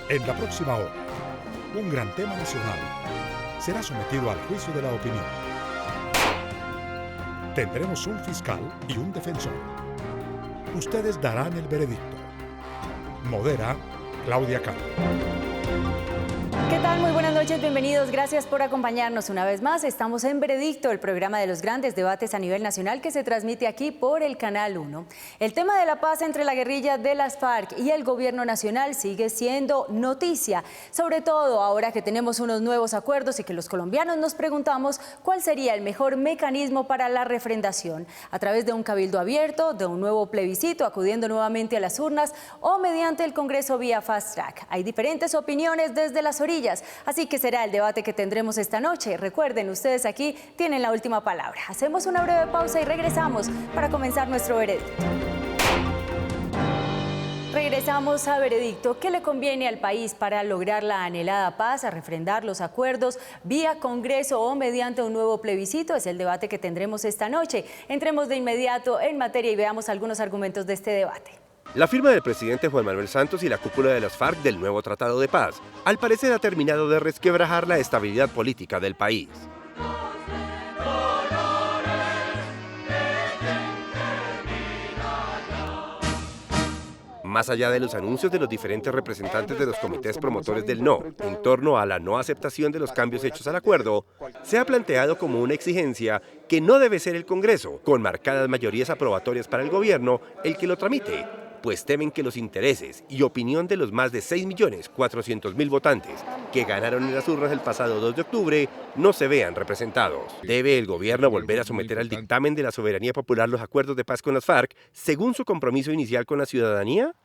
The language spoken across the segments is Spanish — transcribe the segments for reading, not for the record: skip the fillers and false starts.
En la próxima hora, un gran tema nacional será sometido al juicio de la opinión. Tendremos un fiscal y un defensor. Ustedes darán el veredicto. Modera Claudia Cano. ¿Qué tal? Muy buenas noches, bienvenidos. Gracias por acompañarnos una vez más. Estamos en Veredicto, el programa de los grandes debates a nivel nacional que se transmite aquí por el Canal 1. El tema de la paz entre la guerrilla de las FARC y el gobierno nacional sigue siendo noticia, sobre todo ahora que tenemos unos nuevos acuerdos y que los colombianos nos preguntamos cuál sería el mejor mecanismo para la refrendación, a través de un cabildo abierto, de un nuevo plebiscito, acudiendo nuevamente a las urnas o mediante el Congreso vía Fast Track. Hay diferentes opiniones desde las orillas. Así que será el debate que tendremos esta noche. Recuerden, ustedes aquí tienen la última palabra. Hacemos una breve pausa y regresamos para comenzar nuestro veredicto. Regresamos a Veredicto. ¿Qué le conviene al país para lograr la anhelada paz, a refrendar los acuerdos vía Congreso o mediante un nuevo plebiscito? Es el debate que tendremos esta noche. Entremos de inmediato en materia y veamos algunos argumentos de este debate. La firma del presidente Juan Manuel Santos y la cúpula de las FARC del nuevo Tratado de Paz, al parecer ha terminado de resquebrajar la estabilidad política del país. Más allá de los anuncios de los diferentes representantes de los comités promotores del no, en torno a la no aceptación de los cambios hechos al acuerdo, se ha planteado como una exigencia que no debe ser el Congreso, con marcadas mayorías aprobatorias para el gobierno, el que lo tramite, pues temen que los intereses y opinión de los más de 6.400.000 votantes que ganaron en las urnas el pasado 2 de octubre no se vean representados. ¿Debe el gobierno volver a someter al dictamen de la soberanía popular los acuerdos de paz con las FARC según su compromiso inicial con la ciudadanía?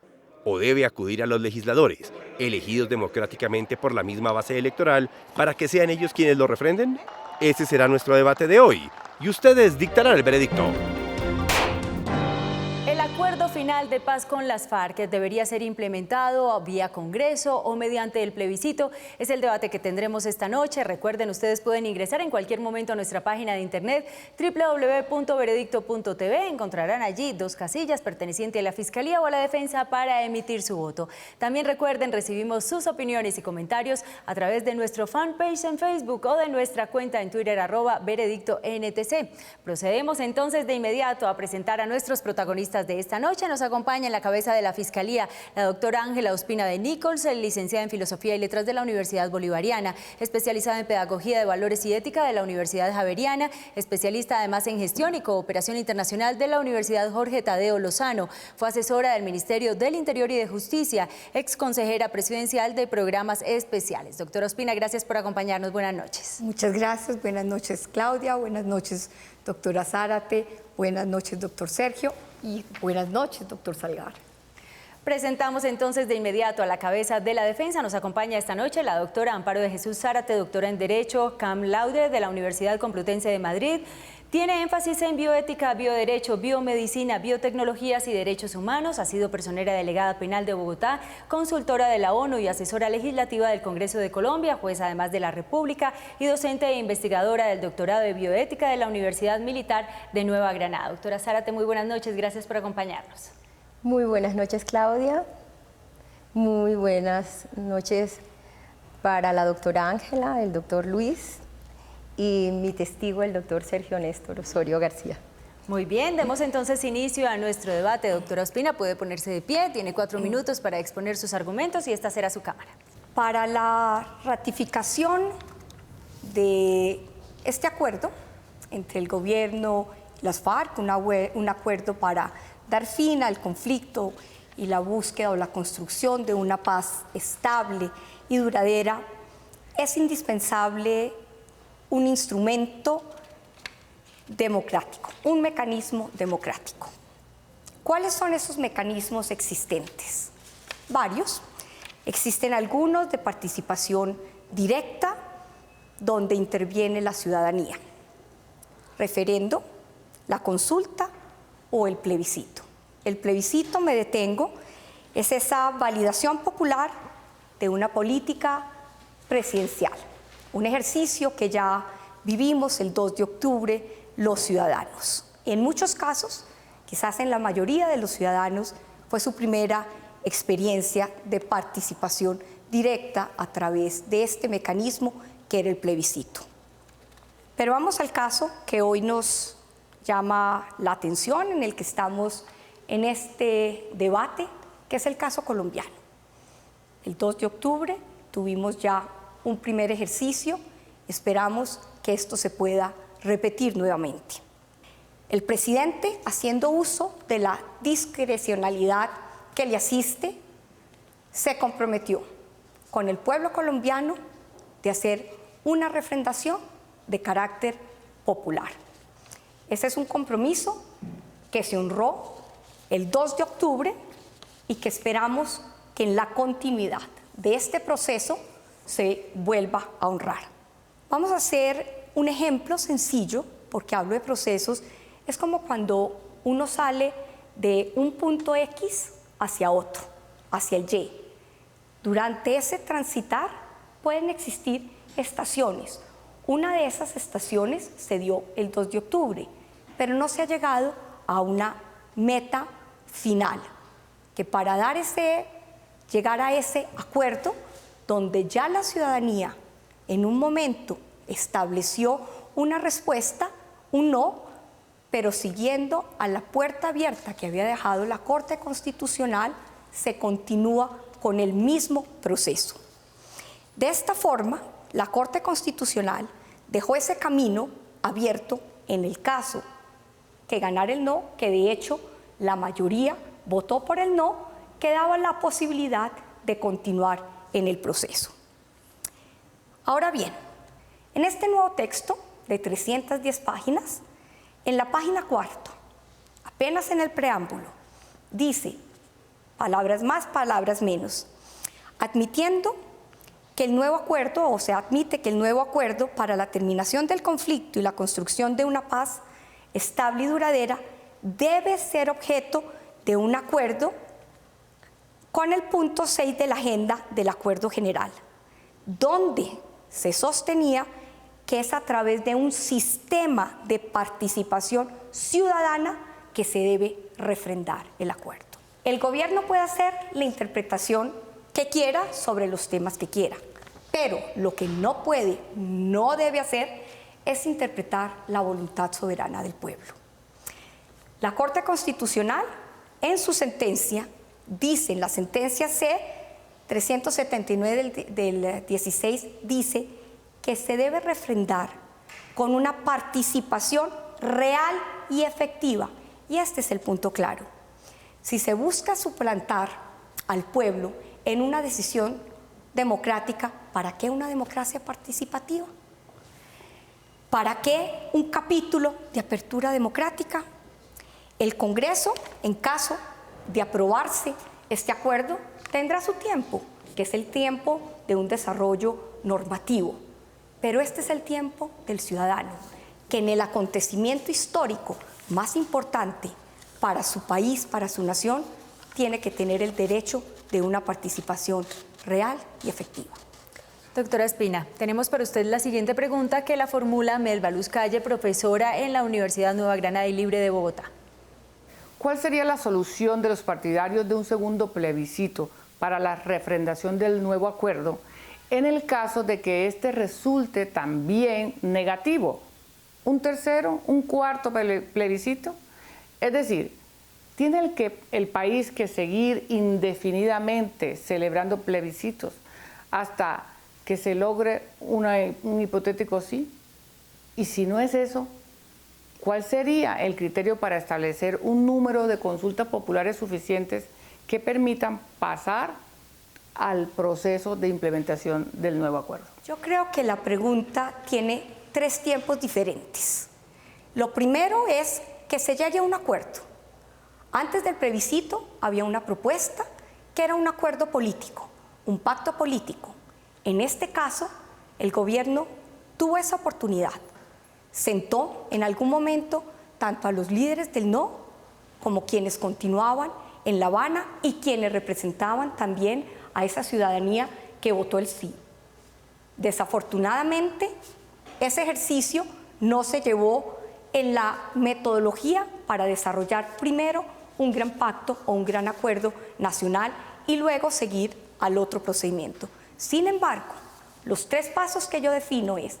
¿O debe acudir a los legisladores, elegidos democráticamente por la misma base electoral, para que sean ellos quienes lo refrenden? Ese será nuestro debate de hoy, y ustedes dictarán el veredicto. El acuerdo final de paz con las FARC debería ser implementado vía Congreso o mediante el plebiscito. Es el debate que tendremos esta noche. Recuerden, ustedes pueden ingresar en cualquier momento a nuestra página de internet www.veredicto.tv. Encontrarán allí 2 casillas pertenecientes a la Fiscalía o a la Defensa para emitir su voto. También recuerden, recibimos sus opiniones y comentarios a través de nuestro fanpage en Facebook o de nuestra cuenta en Twitter @veredictontc. Procedemos entonces de inmediato a presentar a nuestros protagonistas de esta noche. Nos acompaña en la cabeza de la Fiscalía la doctora Ángela Ospina de Nichols, licenciada en Filosofía y Letras de la Universidad Bolivariana, especializada en Pedagogía de Valores y Ética de la Universidad Javeriana, especialista además en Gestión y Cooperación Internacional de la Universidad Jorge Tadeo Lozano. Fue asesora del Ministerio del Interior y de Justicia, ex consejera presidencial de Programas Especiales. Doctora Ospina, gracias por acompañarnos. Buenas noches. Muchas gracias. Buenas noches, Claudia. Buenas noches, doctora Zárate. Buenas noches, doctor Sergio. Y buenas noches, doctor Salgar. Presentamos entonces de inmediato a la cabeza de la defensa. Nos acompaña esta noche la doctora Amparo de Jesús Zárate, doctora en Derecho, cum laude de la Universidad Complutense de Madrid. Tiene énfasis en bioética, bioderecho, biomedicina, biotecnologías y derechos humanos. Ha sido personera delegada penal de Bogotá, consultora de la ONU y asesora legislativa del Congreso de Colombia, juez además de la República y docente e investigadora del doctorado de bioética de la Universidad Militar de Nueva Granada. Doctora Zárate, muy buenas noches. Gracias por acompañarnos. Muy buenas noches, Claudia. Muy buenas noches para la doctora Ángela, el doctor Luis y mi testigo, el doctor Sergio Néstor Osorio García. Muy bien, demos entonces inicio a nuestro debate. Doctora Ospina, puede ponerse de pie, tiene 4 minutos para exponer sus argumentos y esta será su cámara. Para la ratificación de este acuerdo entre el gobierno y las FARC, un acuerdo para dar fin al conflicto y la búsqueda o la construcción de una paz estable y duradera, es indispensable un instrumento democrático, un mecanismo democrático. ¿Cuáles son esos mecanismos existentes? Varios. Existen algunos de participación directa, donde interviene la ciudadanía. Referendo, la consulta o el plebiscito. El plebiscito, me detengo, es esa validación popular de una política presidencial. Un ejercicio que ya vivimos el 2 de octubre los ciudadanos. En muchos casos, quizás en la mayoría de los ciudadanos, fue su primera experiencia de participación directa a través de este mecanismo que era el plebiscito. Pero vamos al caso que hoy nos llama la atención, en el que estamos en este debate, que es el caso colombiano. El 2 de octubre tuvimos ya un primer ejercicio, esperamos que esto se pueda repetir nuevamente. El presidente, haciendo uso de la discrecionalidad que le asiste, se comprometió con el pueblo colombiano de hacer una refrendación de carácter popular. Ese es un compromiso que se honró el 2 de octubre y que esperamos que en la continuidad de este proceso se vuelva a honrar. Vamos a hacer un ejemplo sencillo, porque hablo de procesos. Es como cuando uno sale de un punto X hacia otro, hacia el Y. Durante ese transitar pueden existir estaciones. Una de esas estaciones se dio el 2 de octubre, pero no se ha llegado a una meta final, que para llegar a ese acuerdo, donde ya la ciudadanía en un momento estableció una respuesta, un no, pero siguiendo a la puerta abierta que había dejado la Corte Constitucional, se continúa con el mismo proceso. De esta forma, la Corte Constitucional dejó ese camino abierto en el caso que ganara el no, que de hecho la mayoría votó por el no, que daba la posibilidad de continuar en el proceso. Ahora bien, en este nuevo texto de 310 páginas, en la página 4, apenas en el preámbulo, dice, palabras más, palabras menos, admitiendo que el nuevo acuerdo, o se admite que el nuevo acuerdo para la terminación del conflicto y la construcción de una paz estable y duradera debe ser objeto de un acuerdo con el punto 6 de la agenda del Acuerdo General, donde se sostenía que es a través de un sistema de participación ciudadana que se debe refrendar el acuerdo. El gobierno puede hacer la interpretación que quiera sobre los temas que quiera, pero lo que no puede, no debe hacer, es interpretar la voluntad soberana del pueblo. La Corte Constitucional, en su sentencia, dice, en la sentencia C-379 del 16, dice que se debe refrendar con una participación real y efectiva. Y este es el punto claro. Si se busca suplantar al pueblo en una decisión democrática, ¿para qué una democracia participativa? ¿Para qué un capítulo de apertura democrática? El Congreso, en caso de aprobarse este acuerdo, tendrá su tiempo, que es el tiempo de un desarrollo normativo. Pero este es el tiempo del ciudadano, que en el acontecimiento histórico más importante para su país, para su nación, tiene que tener el derecho de una participación real y efectiva. Doctora Espina, tenemos para usted la siguiente pregunta que la formula Melba Luz Calle, profesora en la Universidad Nueva Granada y Libre de Bogotá. ¿Cuál sería la solución de los partidarios de un segundo plebiscito para la refrendación del nuevo acuerdo en el caso de que este resulte también negativo? ¿Un tercero, un cuarto plebiscito? Es decir, ¿tiene el país que seguir indefinidamente celebrando plebiscitos hasta que se logre un hipotético sí? Y si no es eso, ¿cuál sería el criterio para establecer un número de consultas populares suficientes que permitan pasar al proceso de implementación del nuevo acuerdo? Yo creo que la pregunta tiene 3 tiempos diferentes. Lo primero es que se llegue a un acuerdo. Antes del plebiscito había una propuesta que era un acuerdo político, un pacto político. En este caso, el gobierno tuvo esa oportunidad. Sentó en algún momento tanto a los líderes del no como quienes continuaban en La Habana y quienes representaban también a esa ciudadanía que votó el sí. Desafortunadamente, ese ejercicio no se llevó en la metodología para desarrollar primero un gran pacto o un gran acuerdo nacional y luego seguir al otro procedimiento. Sin embargo, los 3 pasos que yo defino es,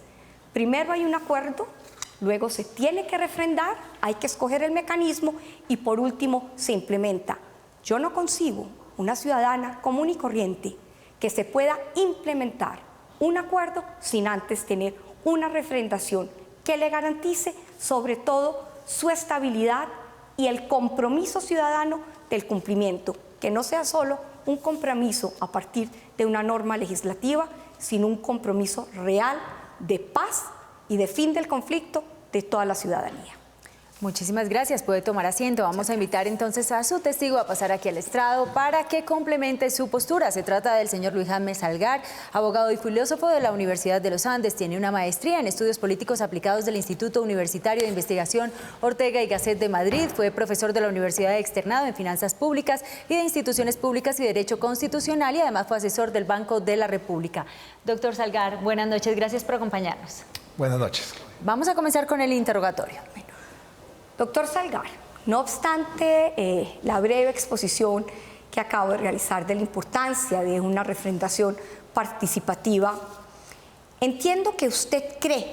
primero hay un acuerdo, luego se tiene que refrendar, hay que escoger el mecanismo y por último se implementa. Yo no consigo una ciudadana común y corriente que se pueda implementar un acuerdo sin antes tener una refrendación que le garantice sobre todo su estabilidad y el compromiso ciudadano del cumplimiento, que no sea solo un compromiso a partir de una norma legislativa, sino un compromiso real de paz y de fin del conflicto de toda la ciudadanía. Muchísimas gracias, puede tomar asiento. Vamos a invitar entonces a su testigo a pasar aquí al estrado para que complemente su postura. Se trata del señor Luis Jaime Salgar, abogado y filósofo de la Universidad de los Andes. Tiene una maestría en estudios políticos aplicados del Instituto Universitario de Investigación Ortega y Gasset de Madrid. Fue profesor de la Universidad Externado en Finanzas Públicas y de Instituciones Públicas y Derecho Constitucional y además fue asesor del Banco de la República. Doctor Salgar, buenas noches, gracias por acompañarnos. Buenas noches. Vamos a comenzar con el interrogatorio. Doctor Salgar, no obstante la breve exposición que acabo de realizar de la importancia de una refrendación participativa, entiendo que usted cree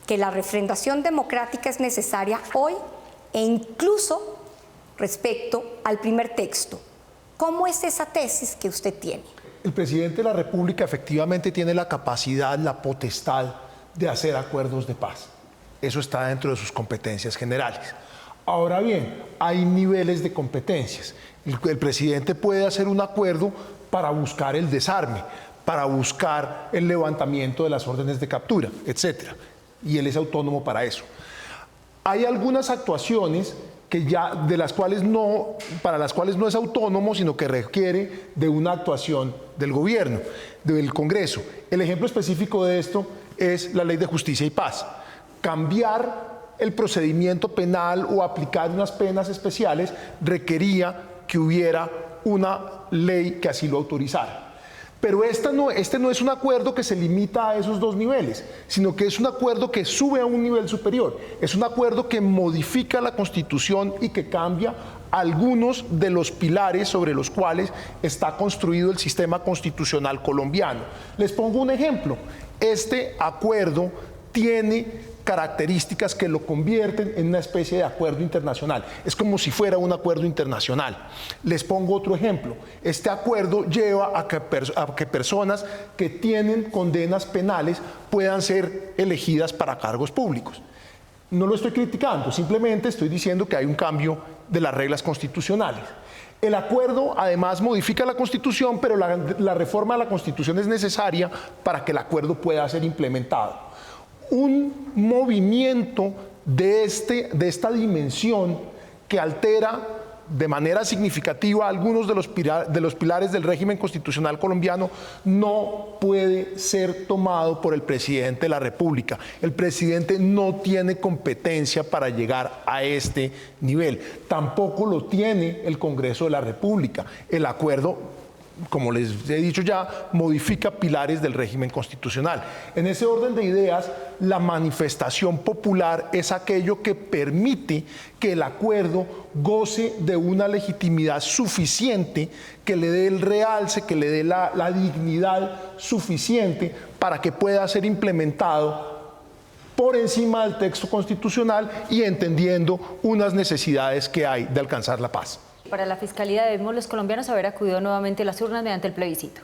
que la refrendación democrática es necesaria hoy e incluso respecto al primer texto. ¿Cómo es esa tesis que usted tiene? El presidente de la República efectivamente tiene la capacidad, la potestad de hacer acuerdos de paz. Eso está dentro de sus competencias generales. Ahora bien, hay niveles de competencias. El presidente puede hacer un acuerdo para buscar el desarme, para buscar el levantamiento de las órdenes de captura, etc. Y él es autónomo para eso. Hay algunas actuaciones que para las cuales no es autónomo, sino que requiere de una actuación del gobierno, del Congreso. El ejemplo específico de esto es la Ley de Justicia y Paz. Cambiar el procedimiento penal o aplicar unas penas especiales requería que hubiera una ley que así lo autorizara. Pero este no es un acuerdo que se limita a esos 2 niveles, sino que es un acuerdo que sube a un nivel superior. Es un acuerdo que modifica la Constitución y que cambia algunos de los pilares sobre los cuales está construido el sistema constitucional colombiano. Les pongo un ejemplo. Este acuerdo tiene características que lo convierten en una especie de acuerdo internacional. Es como si fuera un acuerdo internacional. Les pongo otro ejemplo. Este acuerdo lleva a que personas que tienen condenas penales puedan ser elegidas para cargos públicos. No lo estoy criticando, simplemente estoy diciendo que hay un cambio de las reglas constitucionales. El acuerdo además modifica la Constitución, pero la reforma de la Constitución es necesaria para que el acuerdo pueda ser implementado. Un movimiento de esta dimensión que altera de manera significativa algunos de los pilares del régimen constitucional colombiano no puede ser tomado por el presidente de la República. El presidente no tiene competencia para llegar a este nivel. Tampoco lo tiene el Congreso de la República. El acuerdo, como les he dicho ya, modifica pilares del régimen constitucional. En ese orden de ideas, la manifestación popular es aquello que permite que el acuerdo goce de una legitimidad suficiente, que le dé el realce, que le dé la dignidad suficiente para que pueda ser implementado por encima del texto constitucional y entendiendo unas necesidades que hay de alcanzar la paz. Para la Fiscalía debemos los colombianos haber acudido nuevamente a las urnas mediante el plebiscito.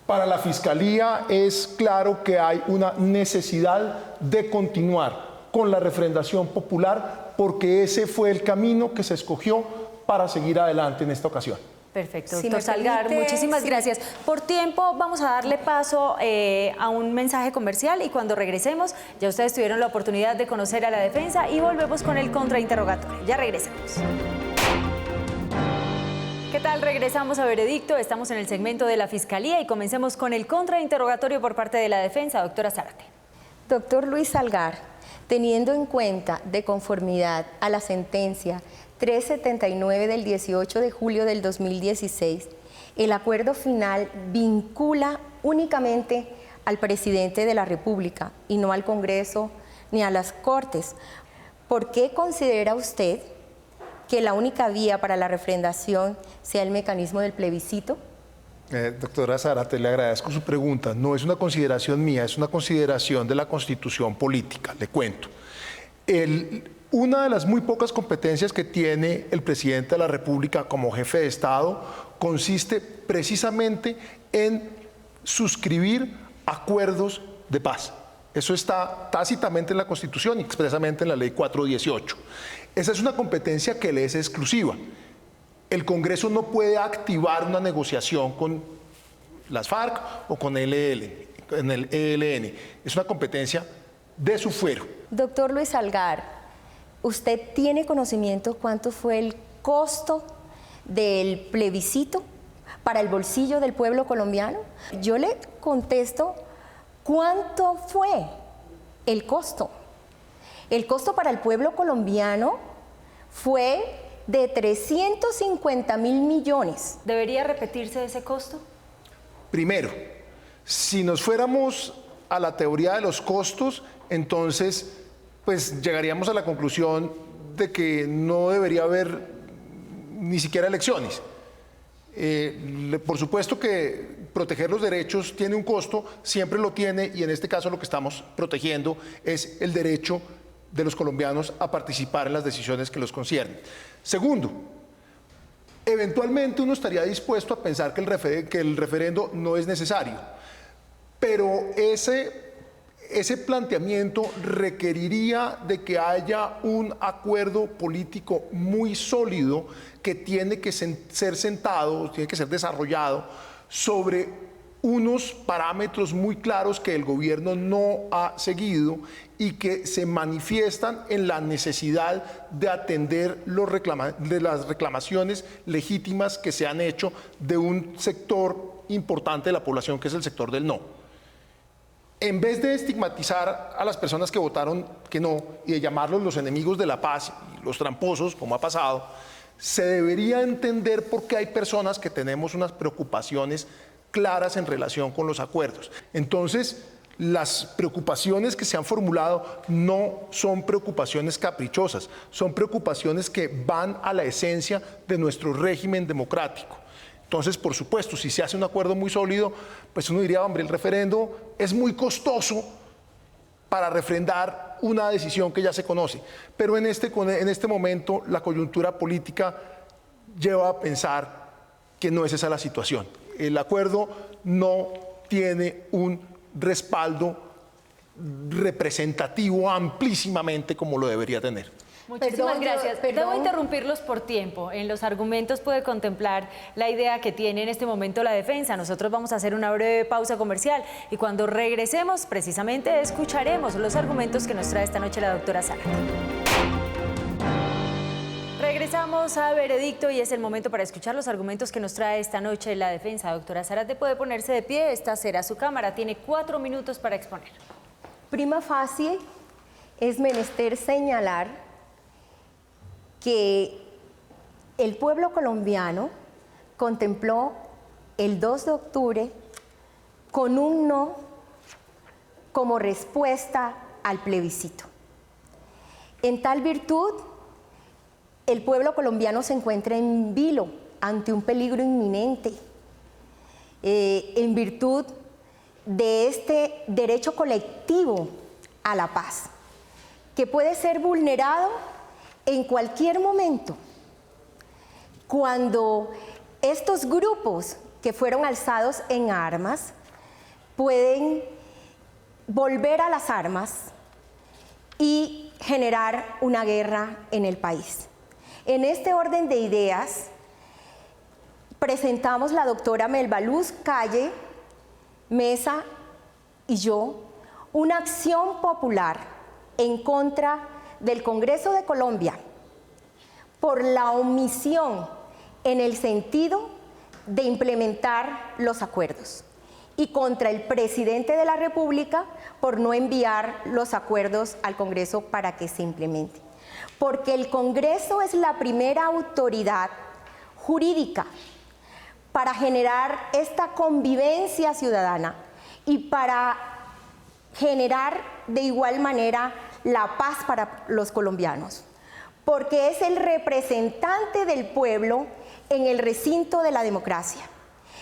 Para la Fiscalía es claro que hay una necesidad de continuar con la refrendación popular porque ese fue el camino que se escogió para seguir adelante en esta ocasión. Perfecto, doctor Salgar, muchísimas gracias. Por tiempo vamos a darle paso a un mensaje comercial y cuando regresemos ya ustedes tuvieron la oportunidad de conocer a la defensa y volvemos con el contrainterrogatorio. Ya regresamos. ¿Qué tal? Regresamos a Veredicto, estamos en el segmento de la Fiscalía y comencemos con el contrainterrogatorio por parte de la defensa, doctora Zárate. Doctor Luis Salgar, teniendo en cuenta, de conformidad a la sentencia 379 del 18 de julio del 2016, el acuerdo final vincula únicamente al presidente de la República y no al Congreso ni a las Cortes. ¿Por qué considera usted que la única vía para la refrendación sea el mecanismo del plebiscito? Doctora Zárate, le agradezco su pregunta. No es una consideración mía, es una consideración de la Constitución política, le cuento. Una de las muy pocas competencias que tiene el presidente de la República como jefe de Estado consiste precisamente en suscribir acuerdos de paz. Eso está tácitamente en la Constitución y expresamente en la Ley 418. Esa es una competencia que le es exclusiva. El Congreso no puede activar una negociación con las FARC o con el ELN. Es una competencia de su fuero. Doctor Luis Salgar, ¿usted tiene conocimiento cuánto fue el costo del plebiscito para el bolsillo del pueblo colombiano? Yo le contesto, ¿cuánto fue el costo? El costo para el pueblo colombiano fue de 350.000 millones. ¿Debería repetirse ese costo? Primero, si nos fuéramos a la teoría de los costos, entonces pues llegaríamos a la conclusión de que no debería haber ni siquiera elecciones. Por supuesto que proteger los derechos tiene un costo, siempre lo tiene, y en este caso lo que estamos protegiendo es el derecho de los colombianos a participar en las decisiones que los conciernen. Segundo, eventualmente uno estaría dispuesto a pensar que el referendo no es necesario, pero ese planteamiento requeriría de que haya un acuerdo político muy sólido que tiene que ser sentado, tiene que ser desarrollado sobre unos parámetros muy claros que el gobierno no ha seguido y que se manifiestan en la necesidad de atender de las reclamaciones legítimas que se han hecho de un sector importante de la población, que es el sector del no. En vez de estigmatizar a las personas que votaron que no y de llamarlos los enemigos de la paz y los tramposos, como ha pasado, se debería entender por qué hay personas que tenemos unas preocupaciones claras en relación con los acuerdos. Entonces, las preocupaciones que se han formulado no son preocupaciones caprichosas, son preocupaciones que van a la esencia de nuestro régimen democrático. Entonces, por supuesto, si se hace un acuerdo muy sólido, pues uno diría, hombre, el referendo es muy costoso para refrendar una decisión que ya se conoce. Pero en este momento la coyuntura política lleva a pensar que no es esa la situación. El acuerdo no tiene un respaldo representativo amplísimamente como lo debería tener. Muchísimas gracias. Debo interrumpirlos por tiempo. En los argumentos puede contemplar la idea que tiene en este momento la defensa. Nosotros vamos a hacer una breve pausa comercial y cuando regresemos precisamente escucharemos los argumentos que nos trae esta noche la doctora Zárate. Regresamos a Veredicto y es el momento para escuchar los argumentos que nos trae esta noche la defensa. Doctora Zárate, puede ponerse de pie, esta será su cámara, tiene 4 minutos para exponer. Prima facie, es menester señalar que el pueblo colombiano contempló el 2 de octubre con un no como respuesta al plebiscito. En tal virtud, el pueblo colombiano se encuentra en vilo ante un peligro inminente, en virtud de este derecho colectivo a la paz, que puede ser vulnerado en cualquier momento, cuando estos grupos que fueron alzados en armas pueden volver a las armas y generar una guerra en el país. En este orden de ideas, presentamos la doctora Melba Luz Calle, Mesa y yo una acción popular en contra del Congreso de Colombia por la omisión en el sentido de implementar los acuerdos y contra el presidente de la República por no enviar los acuerdos al Congreso para que se implementen. Porque el Congreso es la primera autoridad jurídica para generar esta convivencia ciudadana y para generar de igual manera la paz para los colombianos, porque es el representante del pueblo en el recinto de la democracia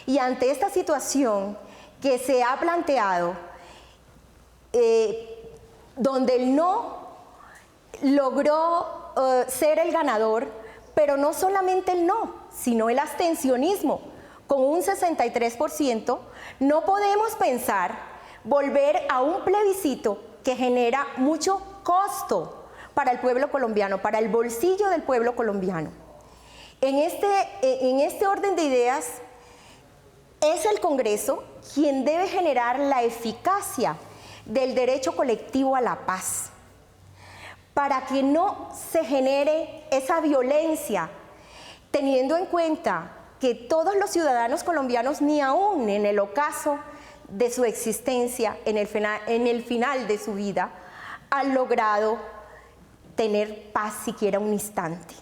Y ante esta situación que se ha planteado, donde el no logró ser el ganador, pero no solamente el no, sino el abstencionismo, con un 63%, no podemos pensar volver a un plebiscito que genera mucho costo para el pueblo colombiano, para el bolsillo del pueblo colombiano. En este orden de ideas, es el Congreso quien debe generar la eficacia del derecho colectivo a la paz, para que no se genere esa violencia, teniendo en cuenta que todos los ciudadanos colombianos, ni aún en el ocaso de su existencia, en el final de su vida, han logrado tener paz siquiera un instante.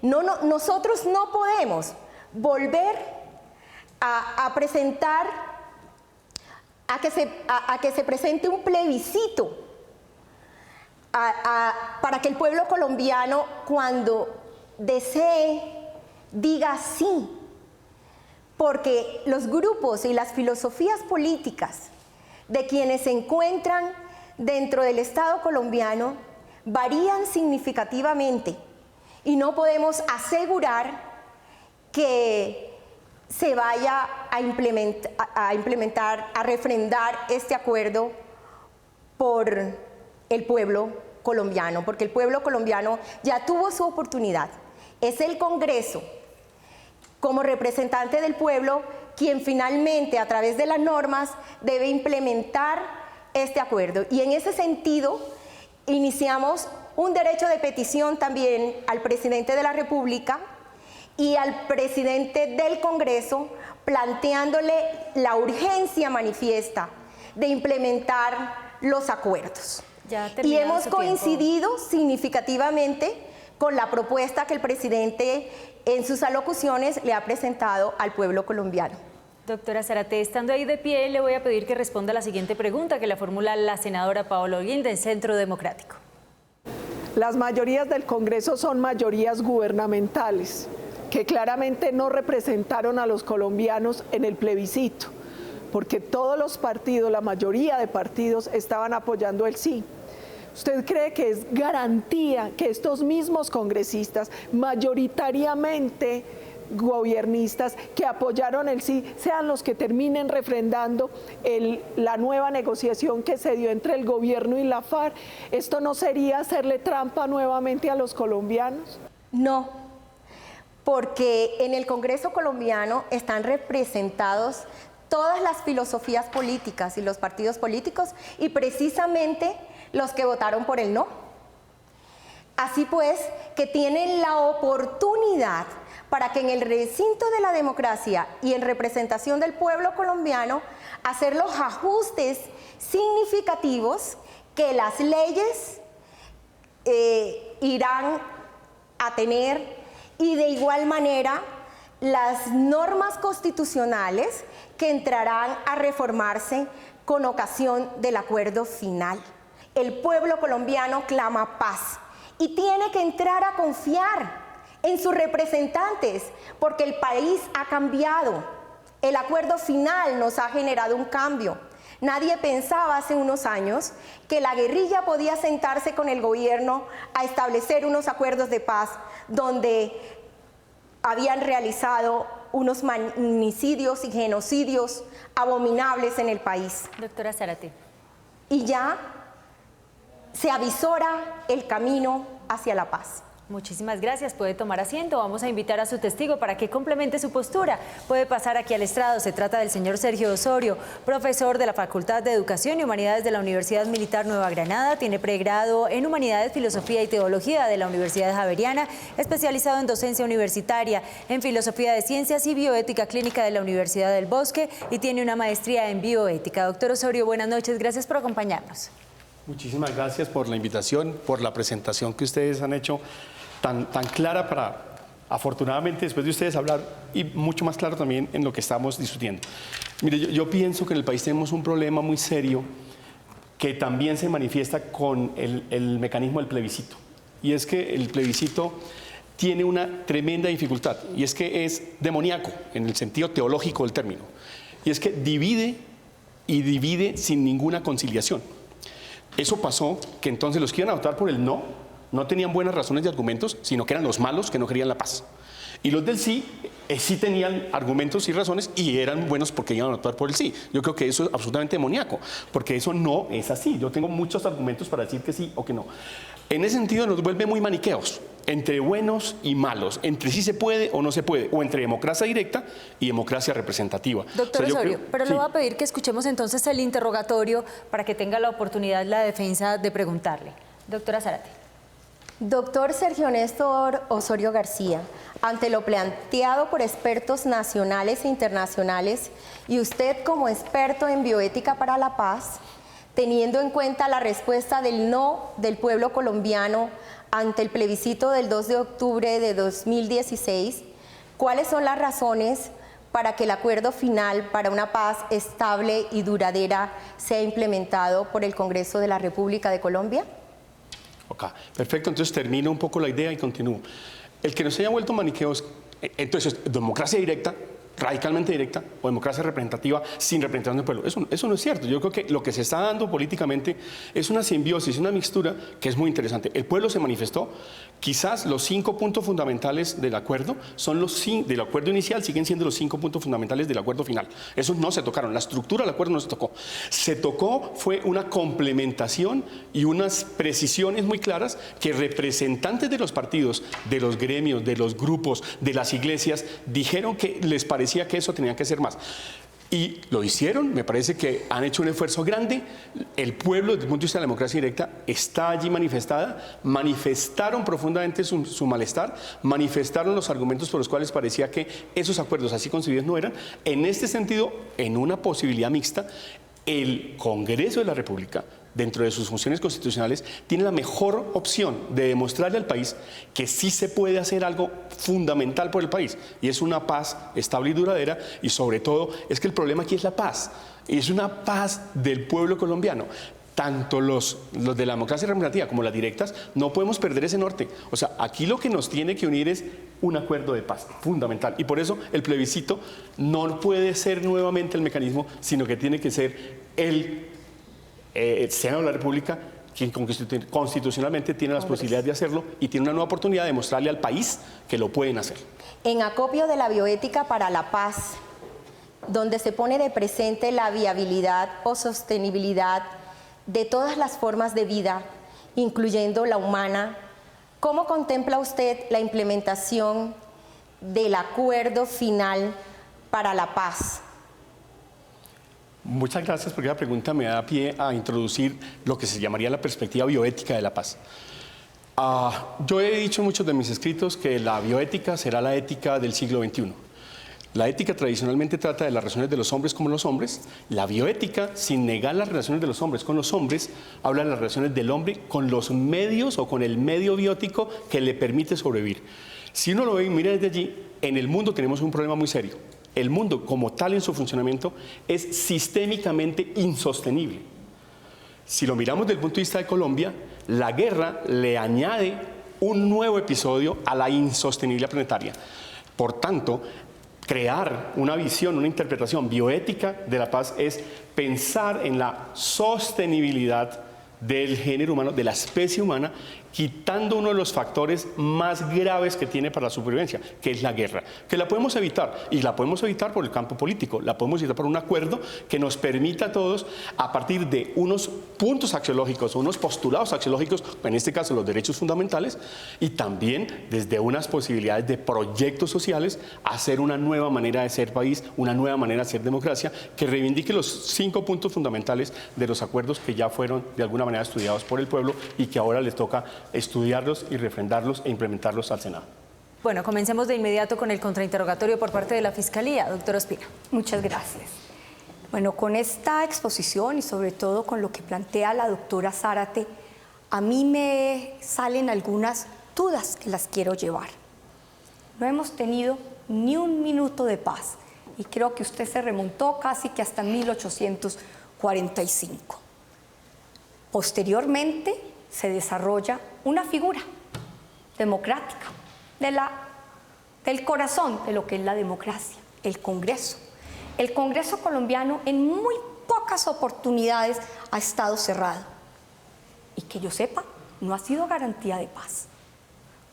Nosotros no podemos volver a presentar, a que se presente un plebiscito para que el pueblo colombiano, cuando desee, diga sí, porque los grupos y las filosofías políticas de quienes se encuentran dentro del Estado colombiano varían significativamente y no podemos asegurar que se vaya a implementar, a refrendar este acuerdo por el pueblo colombiano, porque el pueblo colombiano ya tuvo su oportunidad. Es el Congreso, como representante del pueblo, quien finalmente, a través de las normas, debe implementar este acuerdo. Y en ese sentido, iniciamos un derecho de petición también al presidente de la República y al presidente del Congreso, planteándole la urgencia manifiesta de implementar los acuerdos. Y hemos coincidido significativamente con la propuesta que el presidente en sus alocuciones le ha presentado al pueblo colombiano. Doctora Zárate, estando ahí de pie, le voy a pedir que responda a la siguiente pregunta que la formula la senadora Paola Holguín del Centro Democrático. Las mayorías del Congreso son mayorías gubernamentales, que claramente no representaron a los colombianos en el plebiscito, porque todos los partidos, la mayoría de partidos, estaban apoyando el sí. ¿Usted cree que es garantía que estos mismos congresistas, mayoritariamente gobiernistas, que apoyaron el sí, sean los que terminen refrendando la nueva negociación que se dio entre el gobierno y la FARC? ¿Esto no sería hacerle trampa nuevamente a los colombianos? No, porque en el Congreso colombiano están representados todas las filosofías políticas y los partidos políticos, y precisamente los que votaron por el no. Así pues, que tienen la oportunidad para que en el recinto de la democracia y en representación del pueblo colombiano, hacer los ajustes significativos que las leyes irán a tener, y de igual manera las normas constitucionales que entrarán a reformarse con ocasión del acuerdo final. El pueblo colombiano clama paz y tiene que entrar a confiar en sus representantes, porque el país ha cambiado. El acuerdo final nos ha generado un cambio. Nadie pensaba hace unos años que la guerrilla podía sentarse con el gobierno a establecer unos acuerdos de paz donde habían realizado unos magnicidios y genocidios abominables en el país. Doctora Zárate. Y ya se avisora el camino hacia la paz. Muchísimas gracias. Puede tomar asiento. Vamos a invitar a su testigo para que complemente su postura. Puede pasar aquí al estrado. Se trata del señor Sergio Osorio, profesor de la Facultad de Educación y Humanidades de la Universidad Militar Nueva Granada. Tiene pregrado en Humanidades, Filosofía y Teología de la Universidad Javeriana, especializado en docencia universitaria, en Filosofía de Ciencias y Bioética Clínica de la Universidad del Bosque, y tiene una maestría en Bioética. Doctor Osorio, buenas noches. Gracias por acompañarnos. Muchísimas gracias por la invitación, por la presentación que ustedes han hecho tan clara para, afortunadamente, después de ustedes hablar, y mucho más claro también en lo que estamos discutiendo. Mire, yo pienso que en el país tenemos un problema muy serio que también se manifiesta con el mecanismo del plebiscito. Y es que el plebiscito tiene una tremenda dificultad, y es que es demoníaco en el sentido teológico del término, y es que divide y divide sin ninguna conciliación. Eso pasó que entonces los que iban a votar por el no tenían buenas razones y argumentos, sino que eran los malos que no querían la paz. Y los del sí, sí tenían argumentos y razones y eran buenos porque iban a votar por el sí. Yo creo que eso es absolutamente demoníaco, porque eso no es así. Yo tengo muchos argumentos para decir que sí o que no. En ese sentido nos vuelve muy maniqueos, entre buenos y malos, entre sí se puede o no se puede, o entre democracia directa y democracia representativa. Doctor Osorio, creo, pero le voy a pedir que escuchemos entonces el interrogatorio para que tenga la oportunidad la defensa de preguntarle. Doctora Zárate. Doctor Sergio Néstor Osorio García, ante lo planteado por expertos nacionales e internacionales y usted como experto en bioética para la paz, teniendo en cuenta la respuesta del no del pueblo colombiano ante el plebiscito del 2 de octubre de 2016, ¿cuáles son las razones para que el acuerdo final para una paz estable y duradera sea implementado por el Congreso de la República de Colombia? Ok, perfecto, entonces termino un poco la idea y continúo. El que nos haya vuelto maniqueos, entonces, democracia directa, radicalmente directa, o democracia representativa sin representación del pueblo. Eso no es cierto. Yo creo que lo que se está dando políticamente es una simbiosis, una mixtura que es muy interesante. El pueblo se manifestó. Quizás los 5 puntos fundamentales del acuerdo del acuerdo inicial siguen siendo los 5 puntos fundamentales del acuerdo final. Esos no se tocaron. La estructura del acuerdo no se tocó. Se tocó fue una complementación y unas precisiones muy claras que representantes de los partidos, de los gremios, de los grupos, de las iglesias, dijeron que les parecía que eso tenía que ser más. Y lo hicieron, me parece que han hecho un esfuerzo grande. El pueblo, desde el punto de vista de la democracia directa, está allí manifestada. Manifestaron profundamente su malestar, manifestaron los argumentos por los cuales parecía que esos acuerdos así concebidos no eran. En este sentido, en una posibilidad mixta, el Congreso de la República, dentro de sus funciones constitucionales, tiene la mejor opción de demostrarle al país que sí se puede hacer algo fundamental por el país, y es una paz estable y duradera, y sobre todo es que el problema aquí es la paz, y es una paz del pueblo colombiano. Tanto los de la democracia representativa como las directas, no podemos perder ese norte. O sea, aquí lo que nos tiene que unir es un acuerdo de paz fundamental, y por eso el plebiscito no puede ser nuevamente el mecanismo, sino que tiene que ser el Senado de la República, quien constitucionalmente tiene las posibilidades de hacerlo y tiene una nueva oportunidad de mostrarle al país que lo pueden hacer. En acopio de la bioética para la paz, donde se pone de presente la viabilidad o sostenibilidad de todas las formas de vida, incluyendo la humana, ¿cómo contempla usted la implementación del acuerdo final para la paz? Muchas gracias, porque la pregunta me da pie a introducir lo que se llamaría la perspectiva bioética de la paz. Yo he dicho en muchos de mis escritos que la bioética será la ética del siglo XXI. La ética tradicionalmente trata de las relaciones de los hombres como los hombres. La bioética, sin negar las relaciones de los hombres con los hombres, habla de las relaciones del hombre con los medios o con el medio biótico que le permite sobrevivir. Si uno lo ve y mira desde allí, en el mundo tenemos un problema muy serio. El mundo como tal en su funcionamiento es sistémicamente insostenible. Si lo miramos desde el punto de vista de Colombia, la guerra le añade un nuevo episodio a la insostenibilidad planetaria. Por tanto, crear una visión, una interpretación bioética de la paz es pensar en la sostenibilidad del género humano, de la especie humana, quitando uno de los factores más graves que tiene para la supervivencia, que es la guerra, que la podemos evitar, y la podemos evitar por el campo político, la podemos evitar por un acuerdo que nos permita a todos, a partir de unos puntos axiológicos, unos postulados axiológicos, en este caso los derechos fundamentales, y también desde unas posibilidades de proyectos sociales, hacer una nueva manera de ser país, una nueva manera de ser democracia, que reivindique los 5 puntos fundamentales de los acuerdos que ya fueron de alguna manera estudiados por el pueblo y que ahora les toca estudiarlos y refrendarlos e implementarlos al Senado. Bueno, comencemos de inmediato con el contrainterrogatorio por parte de la Fiscalía. Doctor Ospina. Muchas gracias. Bueno, con esta exposición y sobre todo con lo que plantea la doctora Zárate, a mí me salen algunas dudas que las quiero llevar. No hemos tenido ni un minuto de paz y creo que usted se remontó casi que hasta 1845. Posteriormente se desarrolla una figura democrática, del corazón de lo que es la democracia, el Congreso. El Congreso colombiano en muy pocas oportunidades ha estado cerrado. Y que yo sepa, no ha sido garantía de paz.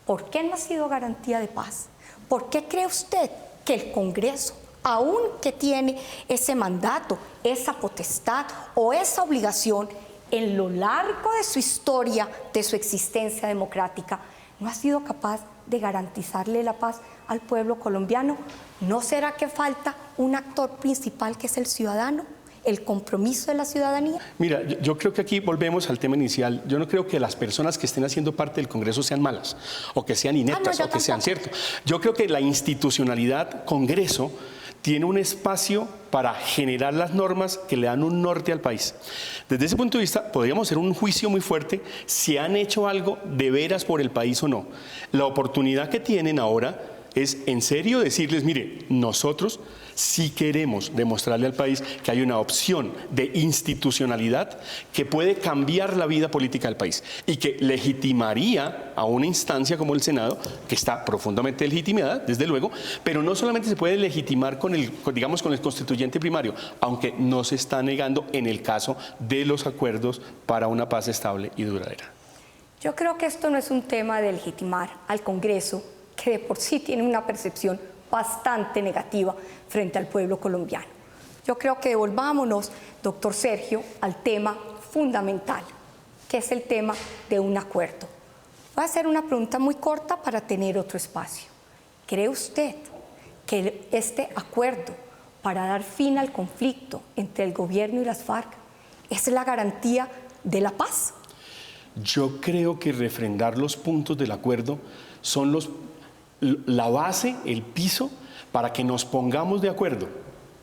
¿Por qué no ha sido garantía de paz? ¿Por qué cree usted que el Congreso, aun que tiene ese mandato, esa potestad o esa obligación, en lo largo de su historia, de su existencia democrática, no ha sido capaz de garantizarle la paz al pueblo colombiano? ¿No será que falta un actor principal que es el ciudadano? ¿El compromiso de la ciudadanía? Mira, yo creo que aquí volvemos al tema inicial. Yo no creo que las personas que estén haciendo parte del Congreso sean malas, o que sean ineptas, o que sean cierto. Yo creo que la institucionalidad Congreso tiene un espacio para generar las normas que le dan un norte al país. Desde ese punto de vista, podríamos hacer un juicio muy fuerte si han hecho algo de veras por el país o no. La oportunidad que tienen ahora es en serio decirles, mire, nosotros sí queremos demostrarle al país que hay una opción de institucionalidad que puede cambiar la vida política del país y que legitimaría a una instancia como el Senado, que está profundamente legitimada, desde luego, pero no solamente se puede legitimar con el constituyente primario, aunque no se está negando en el caso de los acuerdos para una paz estable y duradera. Yo creo que esto no es un tema de legitimar al Congreso, que de por sí tiene una percepción bastante negativa frente al pueblo colombiano. Yo creo que devolvámonos, doctor Sergio, al tema fundamental, que es el tema de un acuerdo. Voy a hacer una pregunta muy corta para tener otro espacio. ¿Cree usted que este acuerdo para dar fin al conflicto entre el gobierno y las FARC es la garantía de la paz? Yo creo que refrendar los puntos del acuerdo son la base, el piso, para que nos pongamos de acuerdo,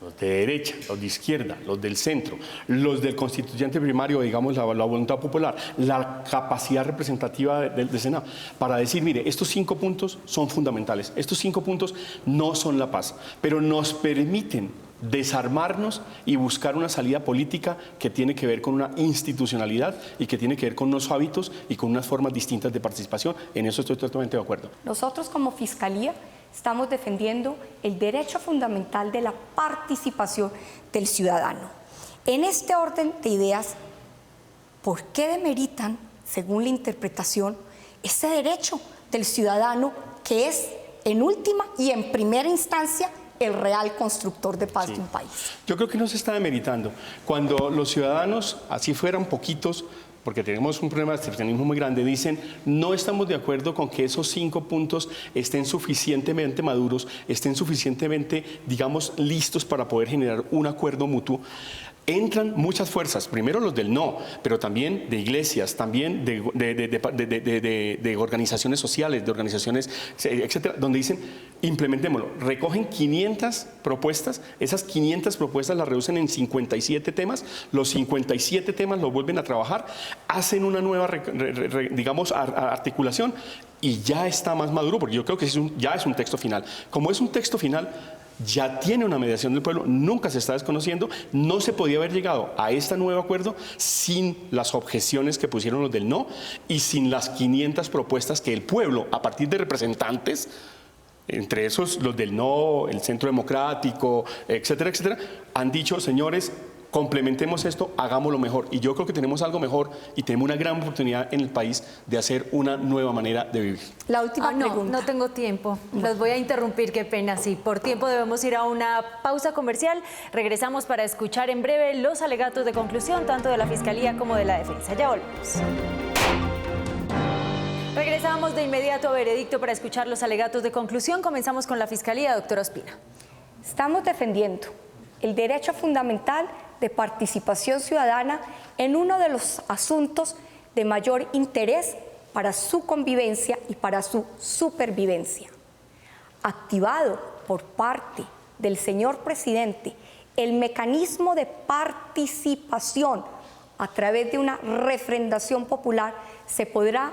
los de derecha, los de izquierda, los del centro, los del constituyente primario, digamos la voluntad popular, la capacidad representativa del Senado, para decir, mire, estos 5 puntos son fundamentales, estos 5 puntos no son la paz, pero nos permiten desarmarnos y buscar una salida política que tiene que ver con una institucionalidad y que tiene que ver con unos hábitos y con unas formas distintas de participación. En eso estoy totalmente de acuerdo. Nosotros como Fiscalía estamos defendiendo el derecho fundamental de la participación del ciudadano. En este orden de ideas, ¿por qué demeritan, según la interpretación, ese derecho del ciudadano que es, en última y en primera instancia, el real constructor de paz de un país? Yo creo que no se está demeritando. Cuando los ciudadanos, así fueran poquitos, porque tenemos un problema de abstencionismo muy grande, dicen, no estamos de acuerdo con que esos 5 puntos estén suficientemente maduros, estén suficientemente, digamos, listos para poder generar un acuerdo mutuo. Entran muchas fuerzas, primero los del no, pero también de iglesias, también de organizaciones sociales, de organizaciones, etcétera, donde dicen, implementémoslo. Recogen 500 propuestas, esas 500 propuestas las reducen en 57 temas, los 57 temas los vuelven a trabajar, hacen una nueva, digamos, articulación y ya está más maduro, porque yo creo que ya es un texto final. Como es un texto final, ya tiene una mediación del pueblo, nunca se está desconociendo, no se podía haber llegado a este nuevo acuerdo sin las objeciones que pusieron los del no y sin las 500 propuestas que el pueblo, a partir de representantes, entre esos los del no, el Centro Democrático, etcétera, etcétera, han dicho, señores, complementemos esto, hagámoslo mejor. Y yo creo que tenemos algo mejor y tenemos una gran oportunidad en el país de hacer una nueva manera de vivir. La última pregunta. No tengo tiempo. Los voy a interrumpir, qué pena. Sí, por tiempo debemos ir a una pausa comercial. Regresamos para escuchar en breve los alegatos de conclusión, tanto de la Fiscalía como de la Defensa. Ya volvemos. Regresamos de inmediato a Veredicto para escuchar los alegatos de conclusión. Comenzamos con la Fiscalía, doctora Ospina. Estamos defendiendo el derecho fundamental de participación ciudadana en uno de los asuntos de mayor interés para su convivencia y para su supervivencia. Activado por parte del señor presidente el mecanismo de participación a través de una refrendación popular, se podrá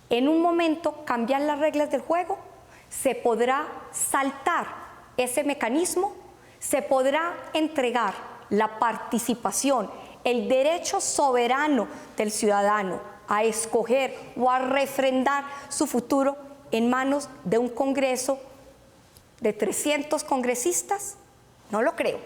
en un momento cambiar las reglas del juego, se podrá saltar ese mecanismo, se podrá entregar la participación, el derecho soberano del ciudadano a escoger o a refrendar su futuro en manos de un Congreso de 300 congresistas? No lo creo.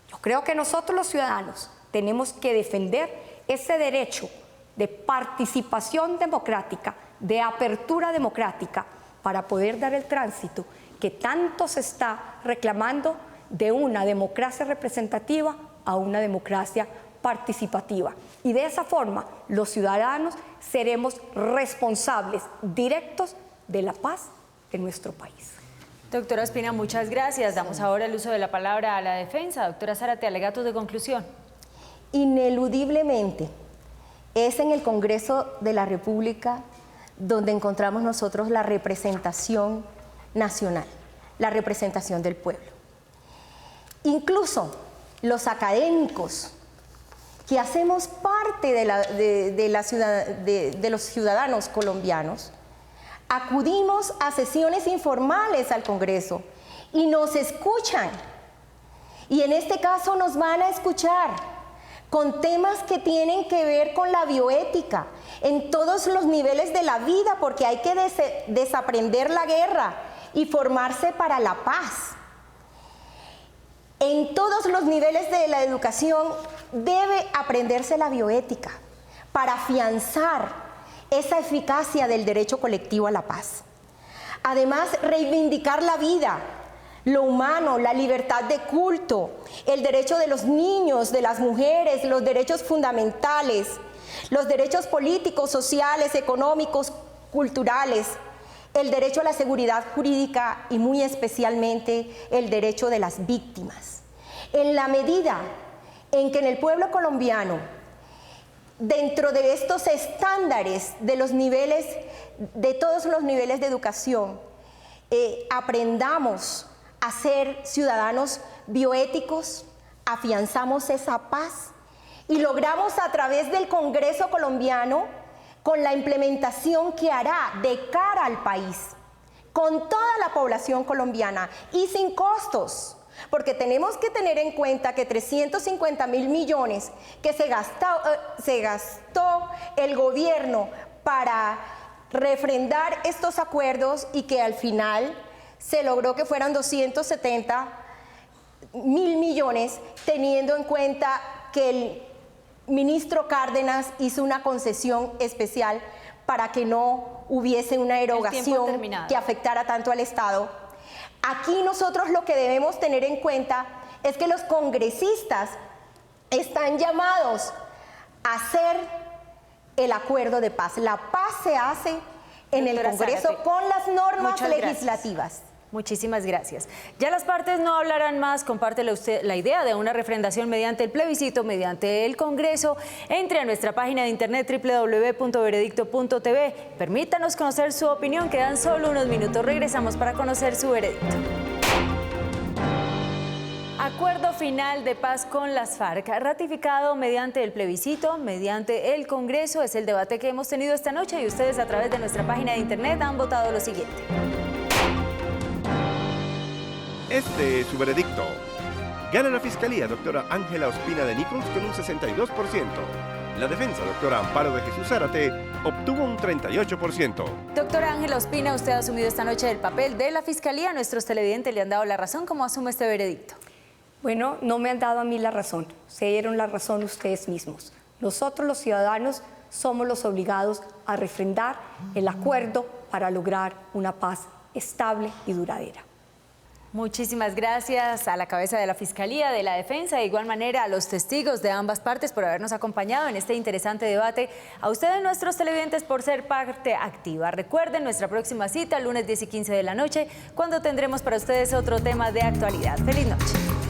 Yo creo que nosotros los ciudadanos tenemos que defender ese derecho de participación democrática, de apertura democrática, para poder dar el tránsito que tanto se está reclamando de una democracia representativa a una democracia participativa. Y de esa forma, los ciudadanos seremos responsables directos de la paz en nuestro país. Doctora Ospina, muchas gracias. Damos ahora el uso de la palabra a la defensa. Doctora Zárate, alegatos de conclusión. Ineludiblemente, es en el Congreso de la República donde encontramos nosotros la representación nacional, la representación del pueblo. Incluso los académicos que hacemos parte de los ciudadanos colombianos, acudimos a sesiones informales al Congreso y nos escuchan. Y en este caso nos van a escuchar con temas que tienen que ver con la bioética en todos los niveles de la vida, porque hay que desaprender la guerra y formarse para la paz. En todos los niveles de la educación debe aprenderse la bioética para afianzar esa eficacia del derecho colectivo a la paz. Además, reivindicar la vida, lo humano, la libertad de culto, el derecho de los niños, de las mujeres, los derechos fundamentales, los derechos políticos, sociales, económicos, culturales, el derecho a la seguridad jurídica y muy especialmente el derecho de las víctimas. En la medida en que en el pueblo colombiano, dentro de estos estándares de los niveles, de todos los niveles de educación, aprendamos a ser ciudadanos bioéticos, afianzamos esa paz y logramos a través del Congreso colombiano, con la implementación que hará de cara al país, con toda la población colombiana y sin costos, porque tenemos que tener en cuenta que 350.000 millones que se gastó el gobierno para refrendar estos acuerdos y que al final se logró que fueran 270.000 millones, teniendo en cuenta que el ministro Cárdenas hizo una concesión especial para que no hubiese una erogación que afectara tanto al Estado. Aquí nosotros lo que debemos tener en cuenta es que los congresistas están llamados a hacer el acuerdo de paz. La paz se hace en el Congreso con las normas legislativas. Muchísimas gracias. Ya las partes no hablarán más. Compártele usted la idea de una refrendación mediante el plebiscito, mediante el Congreso. Entre a nuestra página de internet www.veredicto.tv. Permítanos conocer su opinión. Quedan solo unos minutos. Regresamos para conocer su veredicto. Acuerdo final de paz con las FARC, ratificado mediante el plebiscito, mediante el Congreso. Es el debate que hemos tenido esta noche y ustedes a través de nuestra página de internet han votado lo siguiente. Este es su veredicto. Gana la Fiscalía, doctora Ángela Ospina de Nichols, con un 62%. La defensa, doctora Amparo de Jesús Zárate, obtuvo un 38%. Doctora Ángela Ospina, usted ha asumido esta noche el papel de la Fiscalía. Nuestros televidentes le han dado la razón. ¿Cómo asume este veredicto? Bueno, no me han dado a mí la razón. Se dieron la razón ustedes mismos. Nosotros, los ciudadanos, somos los obligados a refrendar el acuerdo para lograr una paz estable y duradera. Muchísimas gracias a la cabeza de la Fiscalía, de la Defensa, de igual manera a los testigos de ambas partes por habernos acompañado en este interesante debate. A ustedes, nuestros televidentes, por ser parte activa. Recuerden nuestra próxima cita, lunes 10 y 15 de la noche, cuando tendremos para ustedes otro tema de actualidad. ¡Feliz noche!